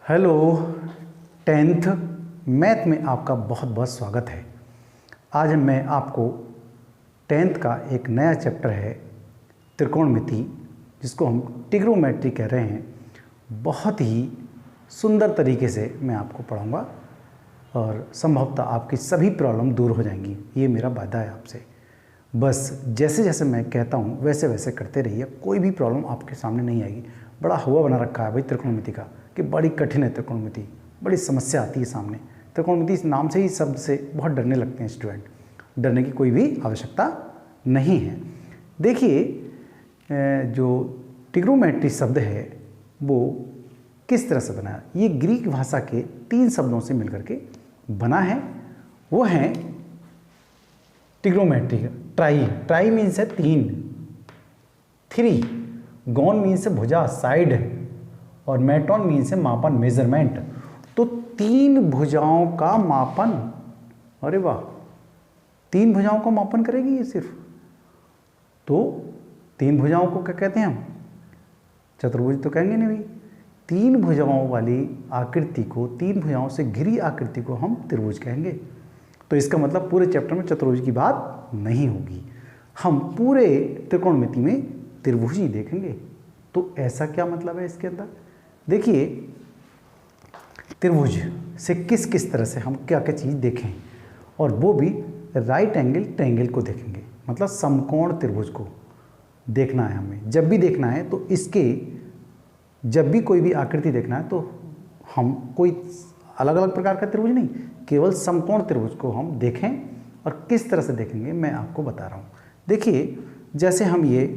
Hello, 10th math में आपका बहुत बहुत स्वागत है। आज मैं आपको 10th का एक नया चैप्टर है त्रिकोणमिति, जिसको हम ट्रिग्नोमेट्री कह रहे हैं। बहुत ही सुंदर तरीके से मैं आपको पढ़ाऊंगा और संभवतः आपकी सभी प्रॉब्लम दूर हो जाएंगी, ये मेरा वादा है आपसे। बस जैसे जैसे मैं कहता हूँ वैसे वैसे करते रहिए, कोई भी प्रॉब्लम आपके सामने नहीं आएगी। बड़ा हुआ बना रखा है भाई त्रिकोणमिति का कि बड़ी कठिन है त्रिकोणमिति, बड़ी समस्या आती है सामने। त्रिकोणमिति इस नाम से ही शब्द से बहुत डरने लगते हैं स्टूडेंट। डरने की कोई भी आवश्यकता नहीं है। देखिए, जो ट्रिग्नोमेट्री शब्द है वो किस तरह से बना है। ये ग्रीक भाषा के 3 शब्दों से मिलकर के बना है। वो हैं ट्रिग्नोमेट्री, ट्राई मीन्स है 3, गॉन मीन्स है भुजा साइड, और मेटोन मीन्स है मापन मेजरमेंट। तो 3 भुजाओं का मापन, अरे वाह, 3 भुजाओं का मापन करेगी ये सिर्फ। तो 3 भुजाओं को क्या कहते हैं हम? चतुर्भुज तो कहेंगे नहीं भाई। 3 भुजाओं वाली आकृति को, 3 भुजाओं से घिरी आकृति को हम त्रिभुज कहेंगे। तो इसका मतलब पूरे चैप्टर में चतुर्भुज की बात नहीं होगी, हम पूरे त्रिकोणमिति में त्रिभुज ही देखेंगे। तो ऐसा क्या मतलब है इसके अंदर? देखिए, त्रिभुज से किस किस तरह से हम क्या क्या चीज़ देखें, और वो भी राइट एंगल ट्रायंगल को देखेंगे। मतलब समकोण त्रिभुज को देखना है हमें। जब भी देखना है तो इसके, जब भी कोई भी आकृति देखना है तो हम कोई अलग अलग प्रकार का त्रिभुज नहीं, केवल समकोण त्रिभुज को हम देखें। और किस तरह से देखेंगे मैं आपको बता रहा हूँ। देखिए, जैसे हम ये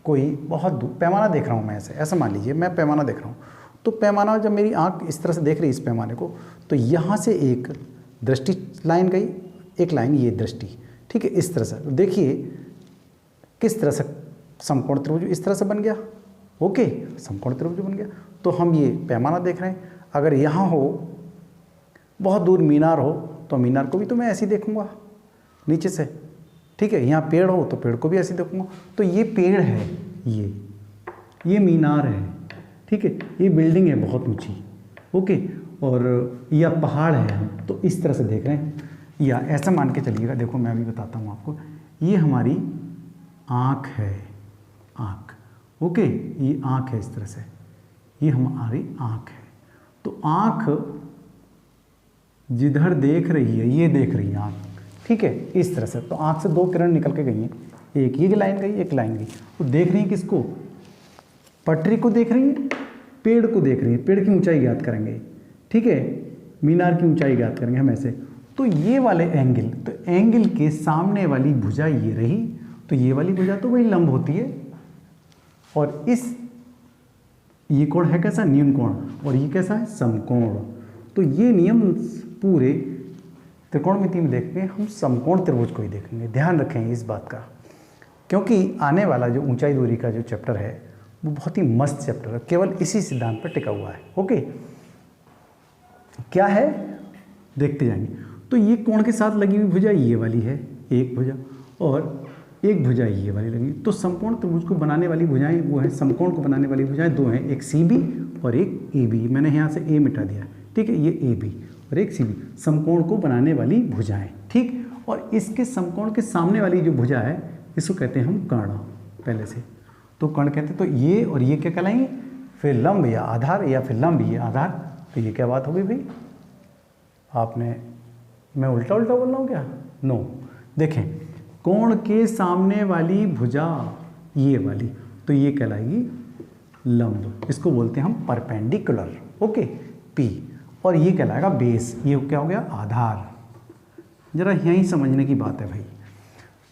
कोई बहुत दूर पैमाना देख रहा हूँ, मैं ऐसा मान लीजिए मैं पैमाना देख रहा हूँ। तो पैमाना, जब मेरी आँख इस तरह से देख रही है इस पैमाने को, तो यहाँ से एक दृष्टि लाइन गई, एक लाइन ये दृष्टि, ठीक है, इस तरह से। देखिए किस तरह से समकोण त्रिभुज इस तरह से बन गया। ओके, समकोण त्रिभुज बन गया। तो हम ये पैमाना देख रहे हैं। अगर यहाँ हो, बहुत दूर मीनार हो, तो मीनार को भी तो मैं ऐसे ही देखूँगा नीचे से, ठीक है। यहाँ पेड़ हो तो पेड़ को भी ऐसे देखूंगा। तो ये पेड़ है, ये मीनार है, ठीक है, ये बिल्डिंग है बहुत ऊंची, ओके, और यह पहाड़ है, हम तो इस तरह से देख रहे हैं। या ऐसा मान के चलिएगा, देखो मैं अभी बताता हूँ आपको। ये हमारी आँख है, आँख, ओके, ये आँख है इस तरह से, ये हमारी आँख है। तो आँख जिधर देख रही है, ये देख रही है आँख, ठीक है, इस तरह से। तो आँख से 2 किरण निकल के गई हैं, एक ये लाइन गई, एक लाइन गई। वो देख रही है किसको? पटरी को देख रही है, पेड़ को देख रही है। पेड़ की ऊंचाई ज्ञात करेंगे, ठीक है, मीनार की ऊंचाई ज्ञात करेंगे हम ऐसे। तो ये वाले एंगल, तो एंगल के सामने वाली भुजा ये रही, तो ये वाली भुजा तो वही लंब होती है। और ये कोण है कैसा? न्यून कोण। और ये कैसा है? समकोण। तो ये नियम पूरे त्रिकोणमिति में देखते हैं, हम समकोण त्रिभुज को ही देखेंगे। ध्यान रखें इस बात का, क्योंकि आने वाला जो ऊंचाई दूरी का जो चैप्टर है वो बहुत ही मस्त चैप्टर है, केवल इसी सिद्धांत पर टिका हुआ है। ओके, क्या है देखते जाएंगे। तो ये कोण के साथ लगी हुई भुजा ये वाली है, एक भुजा, और एक भुजा ये वाली लगी। तो समकोण त्रिभुज को बनाने वाली भुजाएं वो है, समकोण को बनाने वाली भुजाएं 2 हैं, एक CB और एक AB। मैंने यहाँ से A मिटा दिया, ठीक है, ये AB और एक CB, समकोण को बनाने वाली भुजाएं, ठीक। और इसके समकोण के सामने वाली जो भुजा है, इसको कहते हैं हम कर्ण, पहले से तो कर्ण कहते हैं। तो ये और ये क्या कहलाएंगे? फिर लंब या आधार, या फिर लंब ये आधार। तो ये क्या बात हो गई भाई? आपने, मैं उल्टा उल्टा बोल रहा हूँ क्या? नो, देखें, कोण के सामने वाली भुजा ये वाली, तो ये कहलाएगी लंब, इसको बोलते हैं हम परपेंडिकुलर, ओके, P। और ये कहलाएगा बेस, ये क्या हो गया? आधार। जरा यहीं समझने की बात है भाई।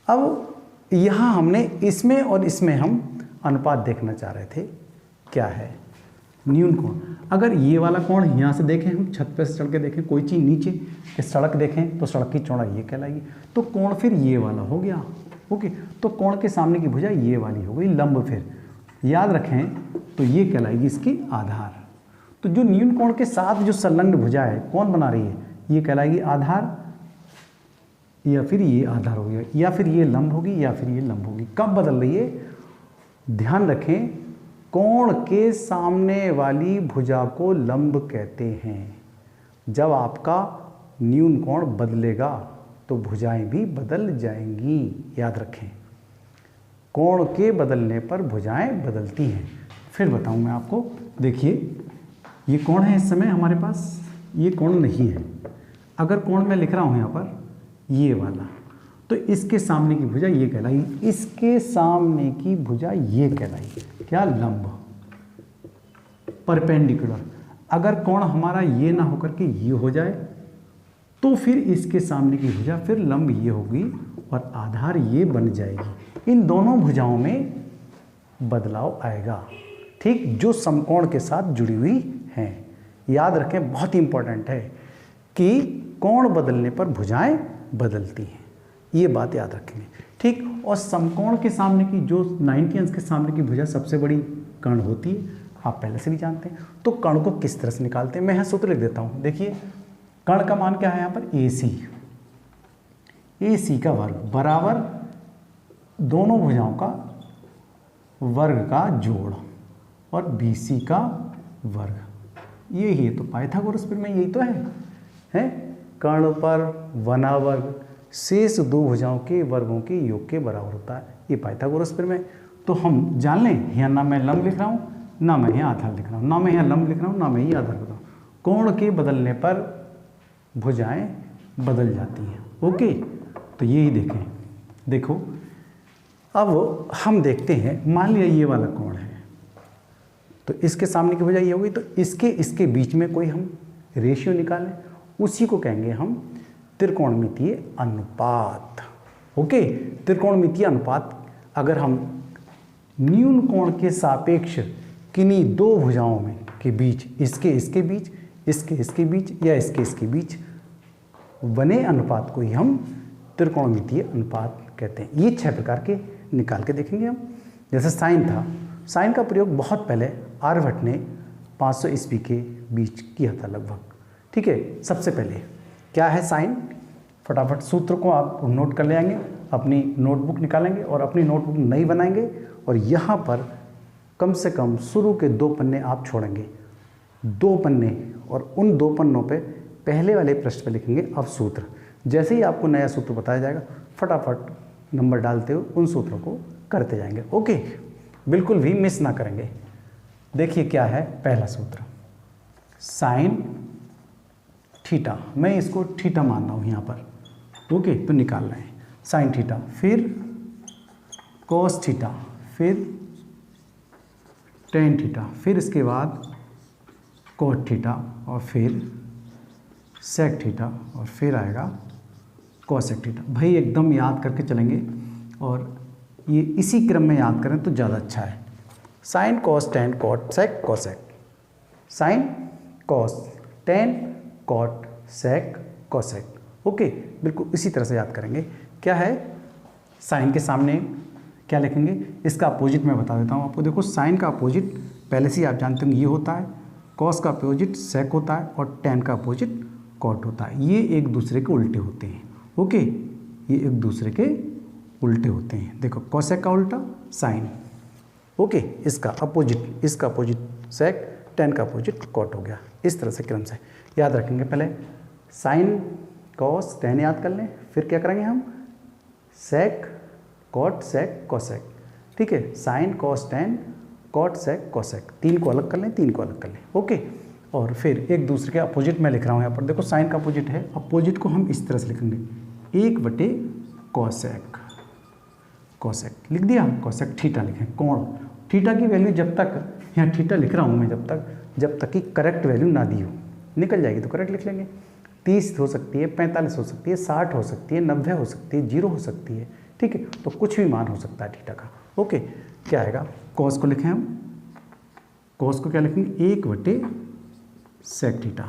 अब यहाँ हमने इसमें और इसमें हम अनुपात देखना चाह रहे थे, क्या है? न्यून कोण। अगर ये वाला कोण यहाँ से देखें, हम छत पे से चढ़ के देखें, कोई चीज़ नीचे सड़क देखें, तो सड़क की चौड़ाई ये कहलाएगी। तो कोण फिर ये वाला हो गया, ओके। तो कोण के सामने की भुजा ये वाली हो गई लंब। फिर याद रखें, तो ये कहलाएगी इसकी आधार। तो जो न्यून कोण के साथ जो संलग्न भुजा है, कौन बना रही है? ये कहलाएगी आधार, या फिर ये आधार हो गया, या फिर ये लंब होगी, या फिर ये लंब होगी। कब बदल रही है? ध्यान रखें, कोण के सामने वाली भुजा को लंब कहते हैं। जब आपका न्यून कोण बदलेगा तो भुजाएं भी बदल जाएंगी, याद रखें। कोण के बदलने पर भुजाएं बदलती हैं। फिर बताऊं मैं आपको, देखिए ये कोण है इस समय हमारे पास, ये कोण नहीं है। अगर कोण मैं लिख रहा हूं यहाँ पर ये वाला, तो इसके सामने की भुजा ये कहलाई, इसके सामने की भुजा ये कहलाई, क्या? लंब, परपेंडिकुलर। अगर कोण हमारा ये ना होकर के ये हो जाए तो फिर इसके सामने की भुजा फिर लंब ये होगी और आधार ये बन जाएगी। इन दोनों भुजाओं में बदलाव आएगा, ठीक, जो समकोण के साथ जुड़ी हुई हैं। याद रखें, बहुत ही इंपॉर्टेंट है कि कोण बदलने पर भुजाएं बदलती हैं, ये बात याद रखेंगे, ठीक। और समकोण के सामने की, जो 90 अंश के सामने की भुजा सबसे बड़ी कर्ण होती है, आप पहले से भी जानते हैं। तो कर्ण को किस तरह से निकालते हैं, मैं यहाँ सूत्र लिख देता हूँ। देखिए कर्ण का मान क्या है यहाँ पर, AC का वर्ग बराबर दोनों भुजाओं का वर्ग का जोड़ और BC का वर्ग, यही है। तो पाइथागोरस प्रमेय यही तो है? कर्ण पर वनावर्ग शेष दो भुजाओं के वर्गों के योग के बराबर होता है, ये पाइथागोरस प्रमेय। तो हम जान लें, यहाँ ना मैं लंब लिख रहा हूँ, ना मैं यहाँ आधार लिख रहा हूँ, ना मैं यहाँ लंब लिख रहा हूँ, ना मैं ये आधार लिख रहा हूँ। कोण के बदलने पर भुजाएं बदल जाती हैं, ओके। तो यही देखें, देखो अब हम देखते हैं, मान लिया ये वाला कोण है, तो इसके सामने की भुजा ये होगी, तो इसके बीच में कोई हम रेशियो निकालें, उसी को कहेंगे हम त्रिकोणमितीय अनुपात, ओके। त्रिकोणमितीय अनुपात, अगर हम न्यून कोण के सापेक्ष किन्हीं दो भुजाओं में के बीच, इसके बीच, इसके बीच या इसके बीच बने अनुपात को ही हम त्रिकोणमितीय अनुपात कहते हैं। ये 6 प्रकार के निकाल के देखेंगे हम। जैसे साइन था, साइन का प्रयोग बहुत पहले आर्यभट्ट ने 500 ईस्वी के बीच किया था लगभग, ठीक है। सबसे पहले क्या है साइन, फटाफट सूत्र को आप नोट कर ले आएंगे, अपनी नोटबुक निकालेंगे और अपनी नोटबुक नई बनाएंगे और यहाँ पर कम से कम शुरू के 2 पन्ने आप छोड़ेंगे, 2 पन्ने, और उन 2 पन्नों पे पहले वाले पृष्ठ पे लिखेंगे अब सूत्र। जैसे ही आपको नया सूत्र बताया जाएगा, फटाफट नंबर डालते हुए उन सूत्रों को करते जाएंगे, ओके। बिल्कुल भी मिस ना करेंगे। देखिए क्या है पहला सूत्र, साइन थीटा, मैं इसको थीटा मान रहा हूँ यहाँ पर, ओके। तो निकाल रहे हैं साइन थीटा, फिर कोस थीटा, फिर टेन थीटा, फिर इसके बाद कोट थीटा, और फिर सेक थीटा, और फिर आएगा कोसेक थीटा। भाई एकदम याद करके चलेंगे और ये इसी क्रम में याद करें तो ज़्यादा अच्छा है। Sin cos tan cot sec cosec, sin cos tan cot sec cosec, okay. बिल्कुल इसी तरह से याद करेंगे। क्या है, साइन के सामने क्या लिखेंगे, इसका अपोजिट मैं बता देता हूँ आपको। देखो साइन का अपोजिट पहले से ही आप जानते होंगे ये होता है, कॉस का अपोजिट सेक होता है और टेन का अपोजिट कॉट होता है। ये एक दूसरे के उल्टे होते हैं, ओके। ये एक दूसरे के उल्टे होते हैं। देखो कोसेक का उल्टा साइन, ओके। इसका अपोजिट सेक, टेन का अपोजिट कॉट हो गया। इस तरह से क्रम से याद रखेंगे। पहले साइन कॉस टेन याद कर लें, फिर क्या करेंगे हम, सेक कॉट सेक कोसेक, ठीक है। Sin cos tan cot sec cosec, 3 को अलग कर लें, 3 को अलग कर लें, ओके। और फिर एक दूसरे के अपोजिट मैं लिख रहा हूँ यहाँ पर। देखो साइन का अपोजिट है, अपोजिट को हम इस तरह से लिखेंगे, 1/कोसेक, कोसेक लिख दिया, कोसेक थीटा लिखें। कोण थीटा की वैल्यू जब तक, यहाँ थीटा लिख रहा हूँ मैं जब तक कि करेक्ट वैल्यू ना दी हो, निकल जाएगी तो करेक्ट लिख लेंगे। 30 हो सकती है, 45 हो सकती है, 60 हो सकती है, 90 हो सकती है, 0 हो सकती है, ठीक है। तो कुछ भी मान हो सकता है थीटा का, ओके। क्या आएगा, कॉस को लिखें हम, कॉस को क्या लिखेंगे, 1/सेक थीटा,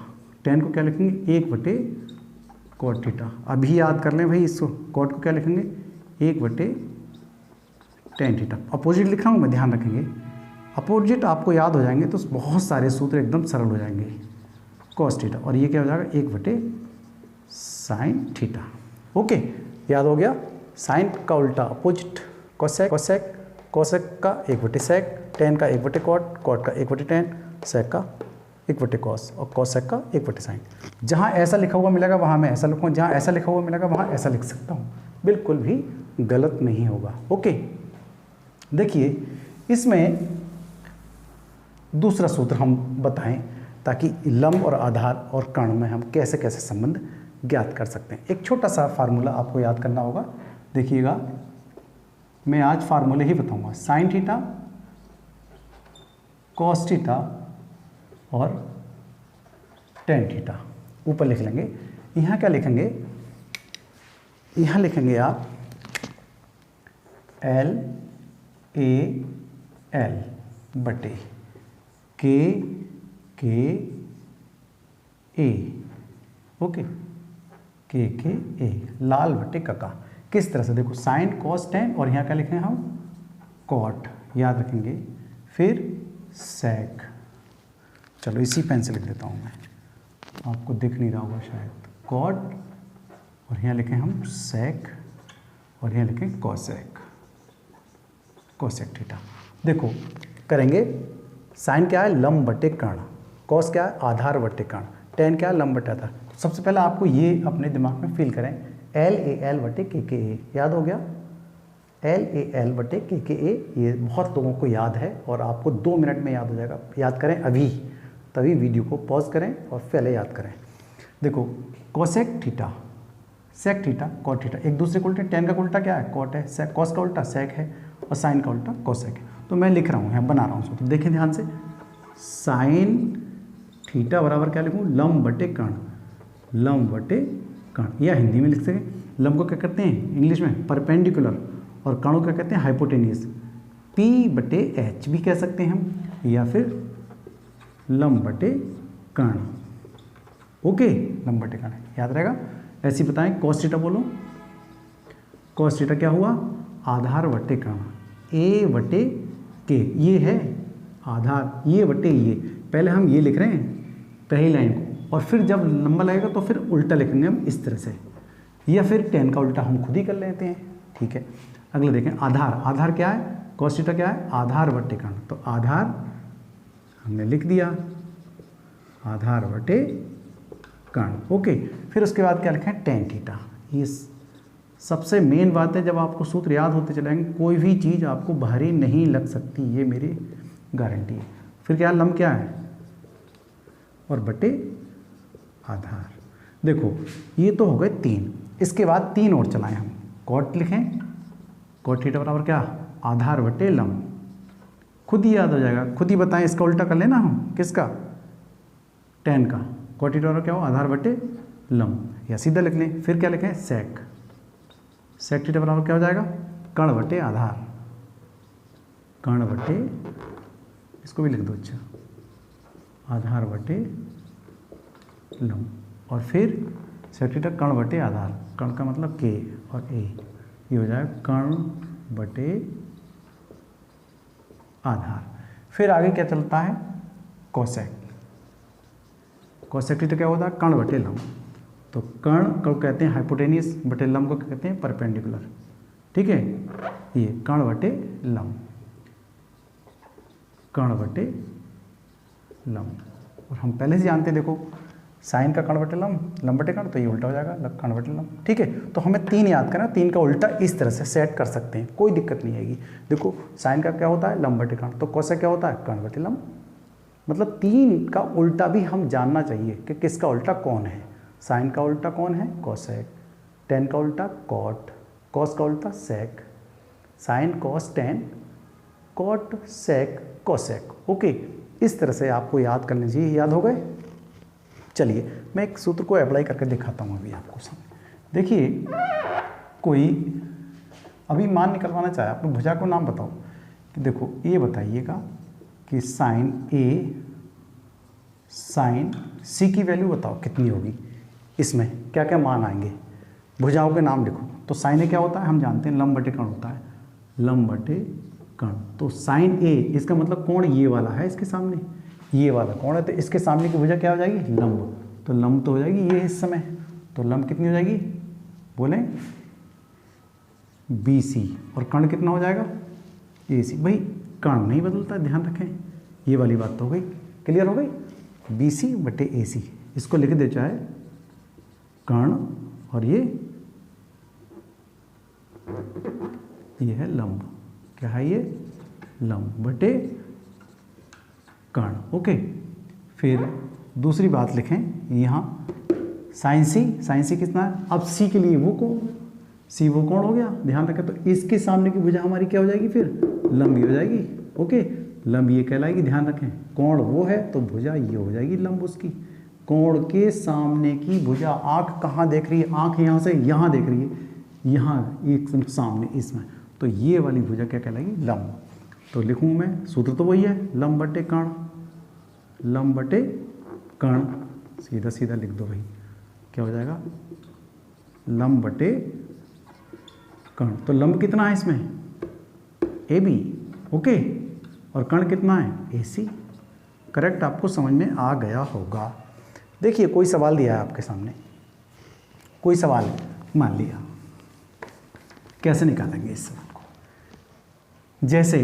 टेन को क्या लिखेंगे, 1/कोट थीटा। अभी याद कर लें भाई इसको, कोट को क्या लिखेंगे, 1/टेन थीटा। अपोजिट लिख रहा हूँ मैं, ध्यान रखेंगे। अपोजिट आपको याद हो जाएंगे तो बहुत सारे सूत्र एकदम सरल हो जाएंगे। कॉस थीटा, और ये क्या हो जाएगा, 1/साइन थीटा, ओके। याद हो गया। साइन का उल्टा अपोजिट कोसेक, कोसेक का 1/सेक, टेन का 1/cot, कॉट का 1/tan, सेक का 1/cos और cos सेक का 1/sin। जहाँ ऐसा लिखा हुआ मिलेगा वहाँ मैं ऐसा लिखूँ, जहाँ ऐसा लिखा हुआ मिलेगा वहाँ ऐसा लिख सकता हूँ, बिल्कुल भी गलत नहीं होगा। ओके, देखिए इसमें दूसरा सूत्र हम बताएं ताकि लंब और आधार और कर्ण में हम कैसे कैसे संबंध ज्ञात कर सकते हैं। एक छोटा सा फार्मूला आपको याद करना होगा। देखिएगा, मैं आज फार्मूले ही बताऊंगा, साइन थीटा, कॉस थीटा और टेन थीटा। ऊपर लिख लेंगे। यहाँ क्या लिखेंगे, यहाँ लिखेंगे आप L A L बटे K A, okay, K A, लाल बटे कका। किस तरह से, देखो साइन कॉस टेन और यहाँ क्या लिखें हम, कॉट, याद रखेंगे, फिर सेक। चलो इसी पेन से लिख देता हूँ मैं, आपको दिख नहीं रहा होगा शायद, कॉट और यहाँ लिखें हम सेक और यहाँ लिखें कॉसेक, कॉसेक थीटा। देखो करेंगे, साइन क्या है, लंब बटे कर्ण, कॉस क्या है, आधार बटे कर्ण, टेन क्या है, लंब बटे आधार। सबसे पहले आपको ये अपने दिमाग में फील करें, L A L बटे K A, याद हो गया, L A L बटे K A, ये बहुत लोगों को याद है और आपको 2 मिनट में याद हो जाएगा। याद करें अभी, तभी वीडियो को पॉज करें और पहले याद करें। देखो cosec theta, sec theta, cot theta, एक दूसरे को उल्टे, टेन का उल्टा क्या है, कॉट है, सेक, कॉस का उल्टा सेक है और साइन का उल्टा कोसेक है। तो मैं लिख रहा हूँ, यहाँ बना रहा हूँ, तो देखें ध्यान से, साइन थीटा बराबर क्या लिखूँ, लंब बटे कर्ण, लंब बटे कर्ण, या हिंदी में लिख सकें, लंब को क्या कहते हैं इंग्लिश में परपेंडिकुलर और कर्ण को क्या कहते हैं हाइपोटेनियस, P बटे H भी कह सकते हैं हम, या फिर लंब बटे कर्ण। ओके, लंब बटे कर्ण याद रहेगा। ऐसे ही बताएं, कॉस थीटा बोलो, कॉस थीटा क्या हुआ, आधार बटे कर्ण, A बटे K, ये है आधार, ये बटे ये, पहले हम ये लिख रहे हैं पहली लाइन को, और फिर जब लंबा लगेगा तो फिर उल्टा लिखेंगे हम इस तरह से, या फिर टेन का उल्टा हम खुद ही कर लेते हैं, ठीक है। अगले देखें, आधार, आधार क्या है, कॉस थीटा क्या है, आधार बटे कर्ण, तो आधार हमने लिख दिया, आधार बटे कर्ण। ओके, फिर उसके बाद क्या लिखें, टेन थीटा। ये सबसे मेन बात है, जब आपको सूत्र याद होते चलेंगे कोई भी चीज़ आपको भारी नहीं लग सकती, ये मेरी गारंटी है। फिर क्या, लंब क्या है और बटे आधार। देखो ये तो हो गए 3, इसके बाद 3 और चलाएं हम, कॉट लिखें, कॉट थीटा बराबर क्या, आधार बटे लंब, खुद ही याद हो जाएगा, खुद ही बताएं, इसका उल्टा कर लेना हम, किसका, टेन का, कॉट थीटा बराबर क्या हो, आधार बटे लंब, या सीधा लिख लें। फिर क्या लिखें, सेक, सेक थीटा बराबर क्या हो जाएगा, कर्ण बटे आधार, कर्ण बटे, इसको भी लिख दो, अच्छा, आधार बटे लंब, और फिर सेक थीटा कर्ण बटे आधार, कर्ण का मतलब K और A, ये हो जाएगा कर्ण बटे आधार। फिर आगे क्या चलता है, कोसेक, कोसेक थीटा क्या होता है, कर्ण बटे लंब, तो कर्ण को कहते हैं हाइपोटेनियस, बटे लंब को कहते हैं परपेंडिकुलर, ठीक है, ये कर्ण बटे लंब, कर्ण बटे लंब, और हम पहले से जानते हैं, देखो साइन का कर्ण बटे लंब, लंब बटे कर्ण, तो ये उल्टा हो जाएगा कर्ण बटे लंब, ठीक है। तो हमें 3 याद करना, 3 का उल्टा इस तरह से सेट कर सकते हैं, कोई दिक्कत नहीं आएगी। देखो साइन का क्या होता है, लंब बटे कर्ण, तो कोसेक क्या होता है, कर्ण बटे लंब, मतलब 3 का उल्टा भी हम जानना चाहिए कि किसका उल्टा कौन है, साइन का उल्टा कौन है, कोसेक, टेन का उल्टा कॉट, कॉस का उल्टा sec, sine cos tan, cot sec cosec. Okay, इस तरह से आपको याद कर लीजिए, याद हो गए। चलिए मैं एक सूत्र को अप्लाई करके दिखाता हूँ अभी आपको सामने। देखिए कोई अभी मान निकलवाना चाहे, आप भुजा को नाम बताओ, कि देखो ये बताइएगा कि साइन ए साइन सी की वैल्यू बताओ कितनी होगी, इसमें क्या क्या मान आएंगे, भुजाओं के नाम लिखो। तो साइन ए क्या होता है, हम जानते हैं लंब बटे कर्ण होता है, लंब बटे कर्ण, तो साइन ए, इसका मतलब कोण ये वाला है, इसके सामने ये वाला कोण है, तो इसके सामने की भुजा क्या हो जाएगी, लंब, तो लंब तो हो जाएगी ये इस समय, तो लंब कितनी हो जाएगी, बोलें BC, और कर्ण कितना हो जाएगा AC। भाई कर्ण नहीं बदलता, ध्यान रखें। ये वाली बात तो हो गई, क्लियर हो गई। BC बटे AC, इसको लिख दे चाहे कर्ण, और ये है लंब। क्या है ये? लंब बटे कर्ण। ओके, फिर दूसरी बात लिखें यहाँ साइन सी कितना है? अब C के लिए वो कोण, C वो कोण हो गया, ध्यान रखें। तो इसके सामने की भुजा हमारी क्या हो जाएगी फिर? लंबी हो जाएगी। ओके, लंब ये कहलाएगी, ध्यान रखें। कोण वो है तो भुजा ये हो जाएगी लंब उसकी। कोण के सामने की भुजा, आँख कहाँ देख रही है? आँख यहाँ से यहाँ देख रही है, यहाँ एकदम सामने इसमें, तो ये वाली भुजा क्या कहलाएगी? लंब। तो लिखूँ मैं, सूत्र तो वही है, लंब बटे कर्ण, लंब बटे कर्ण, सीधा सीधा लिख दो भाई। क्या हो जाएगा? लंब बटे कर्ण। तो लंब कितना है इसमें? AB। ओके, और कर्ण कितना है? AC। करेक्ट, आपको समझ में आ गया होगा। देखिए कोई सवाल दिया है आपके सामने, कोई सवाल मान लिया, कैसे निकालेंगे इस सवाल को? जैसे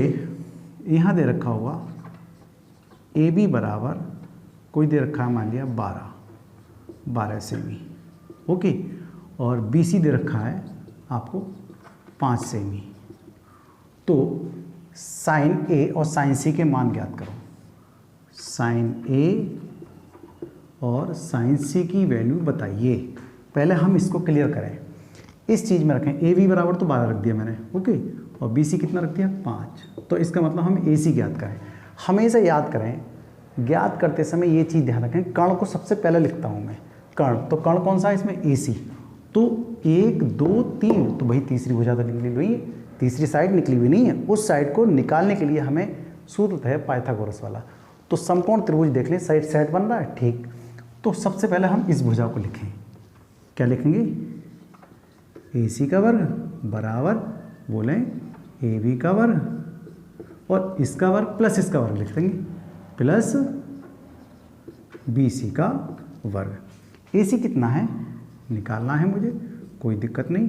यहाँ दे रखा हुआ AB बराबर कोई दे रखा है, मान लिया 12 सेमी। ओके, और BC दे रखा है आपको 5 सेमी। तो साइन A और साइन C के मान ज्ञात करो। साइन A और साइन C की वैल्यू बताइए। पहले हम इसको क्लियर करें, इस चीज़ में रखें। AB बराबर तो 12 रख दिया मैंने, ओके, और BC कितना रख दिया? 5। तो इसका मतलब हम AC ज्ञात करें। हमेशा याद करें, ज्ञात करते समय ये चीज़ ध्यान रखें, कर्ण को सबसे पहले लिखता हूँ मैं, कर्ण। तो कर्ण कौन सा है इसमें? AC। तो 1 2 3, तो भाई तीसरी भुजा तो निकली हुई है, तीसरी साइड निकली हुई नहीं है। उस साइड को निकालने के लिए हमें सूत्र है पाइथागोरस वाला। तो समकोण त्रिभुज देख लें, साइड सेट बन रहा है, ठीक। तो सबसे पहले हम इस भुजा को लिखें। क्या लिखेंगे? AC का वर्ग बराबर बोलें AB का वर्ग, और इसका वर्ग प्लस इसका वर्ग लिख देंगे, प्लस BC का वर्ग। AC कितना है निकालना है मुझे, कोई दिक्कत नहीं।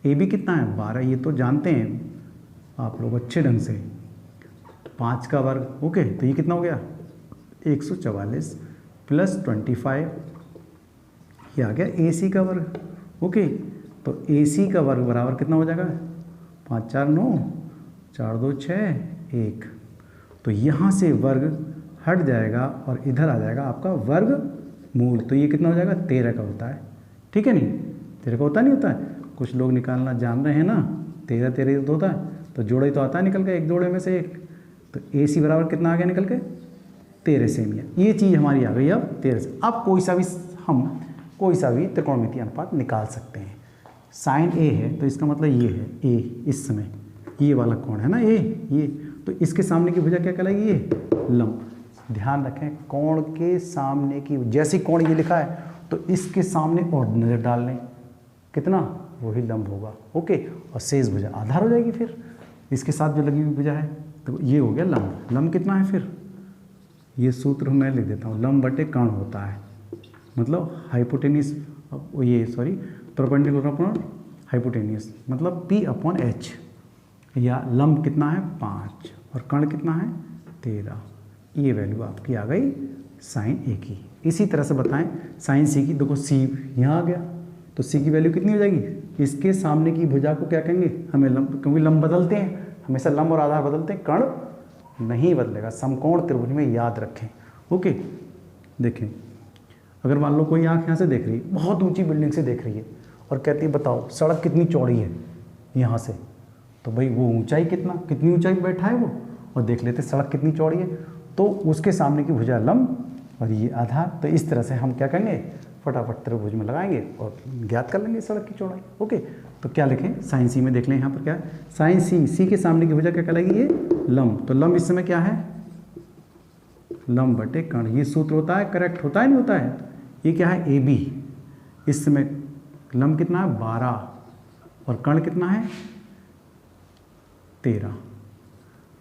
AB कितना है? 12, ये तो जानते हैं आप लोग अच्छे ढंग से। 5 का वर्ग, ओके, तो ये कितना हो गया? 144 प्लस 25, ये आ गया AC का वर्ग। ओके, तो AC का वर्ग बराबर कितना हो जाएगा? 5 4 9, 4 2 6 1। तो यहाँ से वर्ग हट जाएगा और इधर आ जाएगा आपका वर्ग मूल। तो ये कितना हो जाएगा? 13 का होता है, ठीक है नहीं? 13 का होता नहीं होता है? कुछ लोग निकालना जान रहे हैं ना, 13 13 तो होता है, तो जोड़े तो आता है निकल के, एक जोड़े में से एक। तो AC बराबर कितना आ गया निकल के? 13 सेमी। ये चीज़ हमारी आ गई अब 13 से। अब कोई सा भी त्रिकोणमितीय अनुपात निकाल सकते हैं। साइन A है तो इसका मतलब ये है A, इस समय ये वाला कोण है ना A, ये, तो इसके सामने की भुजा क्या कहलाएगी? ये लंब। ध्यान रखें, कोण के सामने की, जैसे कोण ये लिखा है तो इसके सामने और नज़र डाल लें, कितना? वही लंब होगा। ओके, और शेष भुजा आधार हो जाएगी फिर इसके साथ जो लगी हुई भुजा है। तो ये हो गया लंब। लंब कितना है फिर? ये सूत्र मैं लिख देता हूँ, लंब बटे कर्ण होता है, मतलब हाइपोटेनियस, ये सॉरी परपेंडिकुलर अपॉन हाइपोटेनियस, मतलब P/H। या लंब कितना है? 5, और कर्ण कितना है? 13। ये वैल्यू आपकी आ गई साइन A की। इसी तरह से बताएं साइन C की। देखो C यहाँ आ गया, तो C की वैल्यू कितनी हो जाएगी? इसके सामने की भुजा को क्या कहेंगे? हमें लंब, क्योंकि लंब बदलते हैं हमेशा, लंब और आधार बदलते हैं, कर्ण नहीं बदलेगा। समकोण त्रिभुज में याद रखें। ओके, देखें, अगर मान लो कोई आँख यहाँ से देख रही है, बहुत ऊंची बिल्डिंग से देख रही है, और कहती है बताओ सड़क कितनी चौड़ी है यहाँ से, तो भाई वो ऊंचाई कितनी ऊंचाई पे बैठा है वो, और देख लेते सड़क कितनी चौड़ी है, तो उसके सामने की भुजा लंब और ये आधार। तो इस तरह से हम क्या करेंगे? फटाफट त्रिभुज में लगाएंगे और ज्ञात कर लेंगे सड़क की चौड़ाई। ओके, तो क्या लिखें? साइन C में देख लें यहाँ पर क्या है? साइन C के सामने की भुजा क्या कहलाएगी? ये लंब। तो लंब इस समय क्या है? लंब बटे कर्ण। ये सूत्र होता है, करेक्ट होता है नहीं होता है? ये क्या है? AB। इस समय लंब कितना है? 12, और कर्ण कितना है? 13।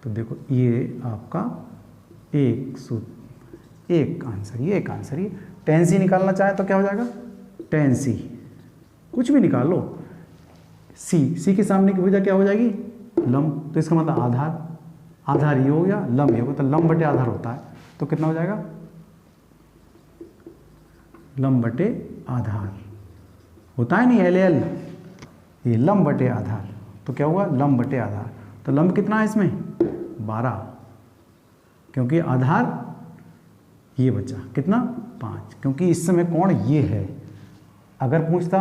तो देखो ये आपका एक सूत्र, एक आंसर, ये एक आंसर। ये tan C निकालना चाहे तो क्या हो जाएगा? tan C, कुछ भी निकाल लो। C के सामने की भुजा क्या हो जाएगी? लंब। तो इसका मतलब आधार ये हो गया, लंब ये हो गया, तो लंब बटे आधार होता है, तो कितना हो जाएगा, लंब बटे आधार होता है नहीं, एल एल, ये लंब बटे आधार, तो क्या हुआ, लंब बटे आधार। तो लंब कितना है इसमें 12, क्योंकि आधार ये बचा कितना 5, क्योंकि इस समय कोण ये है। अगर पूछता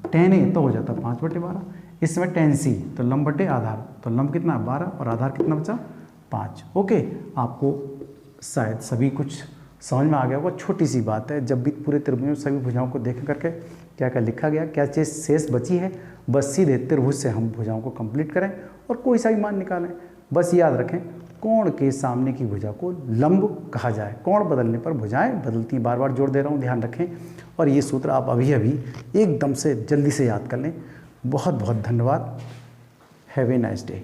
tan A तो हो जाता 5/12, इस समय tan C, तो लंब बटे आधार, तो लंब कितना 12 और आधार कितना बचा 5। ओके, आपको शायद सभी कुछ समझ में आ गया होगा। छोटी सी बात है, जब भी पूरे त्रिभुज में सभी भुजाओं को देख करके क्या क्या लिखा गया, क्या चीज़ शेष बची है, बस सीधे त्रिभुज से हम भुजाओं को कंप्लीट करें और कोई सा भी मान निकालें। बस याद रखें, कोण के सामने की भुजा को लंब कहा जाए। कोण बदलने पर भुजाएं बदलती, बार बार जोर दे रहा हूँ, ध्यान रखें। और ये सूत्र आप अभी अभी एकदम से जल्दी से याद कर लें। बहुत बहुत धन्यवाद। Have a nice day.